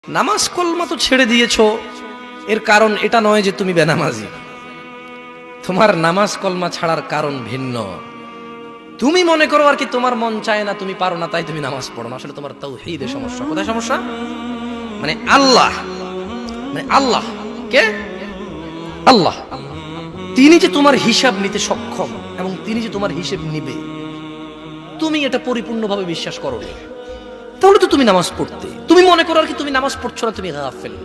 নামাজ কলমা তো ছেড়ে দিয়েছো, এর কারণ এটা নয় যে তুমি বেনামাজি। তোমার নামাজ কলমা ছাড়ার কারণ ভিন্ন। তুমি মনে করো আর কি তোমার মন চায় না, তুমি পারো না, তাই তুমি নামাজ পড়ো না। আসলে তোমার তাওহীদের সমস্যা। কোথায় সমস্যা? মানে আল্লাহ কে? আল্লাহ তিনি যে তোমার হিসাব নিতে সক্ষম এবং তিনি যে তোমার হিসেব নিবে, তুমি এটা পরিপূর্ণভাবে বিশ্বাস করো না, তাহলে তো তুমি নামাজ পড়তে। তুমি মনে করো আর কি তুমি নামাজ পড়ছো না, তুমি গাফেল।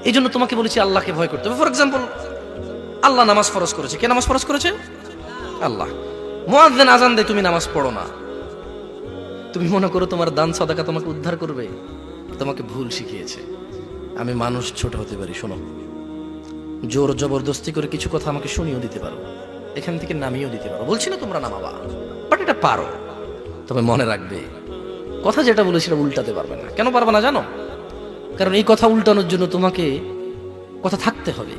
এই জন্য তোমাকে বলেছি আল্লাহকে ভয় করতে হবে। ফর এক্সাম্পল, আল্লাহ নামাজ ফরজ করেছে। কে নামাজ ফরজ করেছে? আল্লাহ। মুয়াজ্জিন আজান দেয়, তুমি নামাজ পড়ো না। তুমি মনে করো তোমার দান সাদাকা তোমাকে উদ্ধার করবে? তোমাকে ভুল শিখিয়েছে। আমি মানুষ, ছোট হতে পারি, শোনো। জোর জবরদস্তি করে কিছু কথা আমাকে শুনিয়েও দিতে পারো, এখান থেকে নামিয়েও দিতে পারো। বলছি না তোমরা নামাবা, বাট এটা পারো। তবে মনে রাখবে, কথা যেটা বলেছিল উল্টাতে পারবে না। কেন পারবে না জানো? কারণ এই কথা উল্টানোর জন্য তোমাকে কথা থাকতে হবে।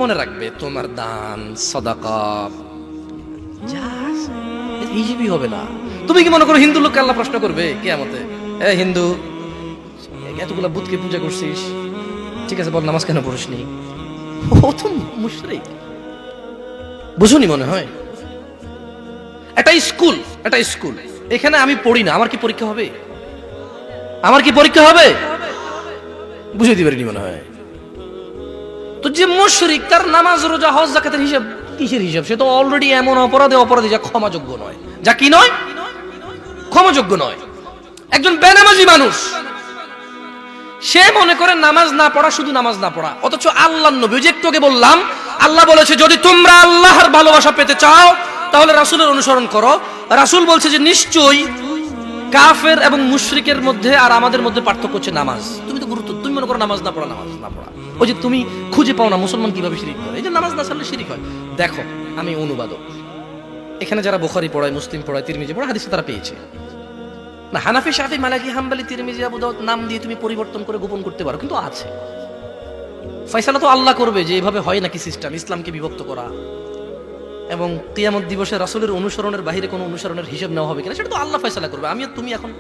মনে রাখবে, তোমার দান সাদাকা হিসেবই হবে না। তুমি কি মনে করো হিন্দু লোককে আল্লাহ প্রশ্ন করবে কিয়ামতে, এ হিন্দু, এতগুলা বুতকে পূজা করছিস, ঠিক আছে বল নামাজ কেন পড়িসনি? ও তো মুশরিক। বুঝুনি মনে হয়? এটা স্কুল, এখানে আমি পড়ি না, আমার কি পরীক্ষা হবে? আমার কি পরীক্ষা হবে? বুঝাইতে পারিনি মনে হয়। তো যে মুশরিক, তার নামাজ রোজা হজ যাকাতের হিসাব কিসের হিসাব? সে তো অলরেডি এমন অপরাধী যা ক্ষমাযোগ্য নয়। যা কি নয়? ক্ষমাযোগ্য নয়। একজন বেনামাজি মানুষ, সে মনে করে নামাজ না পড়া শুধু নামাজ না পড়া, অথচ আল্লাহর নবী, যে একটু আগে বললাম, আল্লাহ বলেছে যদি তোমরা আল্লাহর ভালোবাসা পেতে চাও তাহলে রাসূলের অনুসরণ করো। রাসূল বলছে যে নিশ্চয়ই কাফের এবং মুশরিকের মধ্যে আর আমাদের মধ্যে পার্থক্য হচ্ছে নামাজ। তুমি মনে করো নামাজ না পড়া। ওই যে তুমি খুঁজে পাও না মুসলমান কিভাবে শিরিক করে, এই যে নামাজ না ছাড়লে শিরিক হয়। দেখো, আমি অনুবাদক, এখানে যারা বুখারী পড়ায়, মুসলিম পড়ায়, তিরমিজি পড়ায়, হাদিস তারা পেয়েছে না। হানাফি, শাফি, মালিকি, হাম্বলি, তিরমিজি, আবু দাউদ নাম দিয়ে তুমি পরিবর্তন করে গোপন করতে পারো, কিন্তু আছে। ফয়সালা তো আল্লাহ করবে যে এভাবে হয় নাকি সিস্টেম, ইসলামকে বিভক্ত করা এবং কিয়ামত দিবসে রাসূলের অনুসরণের বাইরে কোনো অনুসরণের হিসাব নেওয়া হবে কিনা, সেটা তো আল্লাহ ফয়সালা করবে। আমি তুমি এখন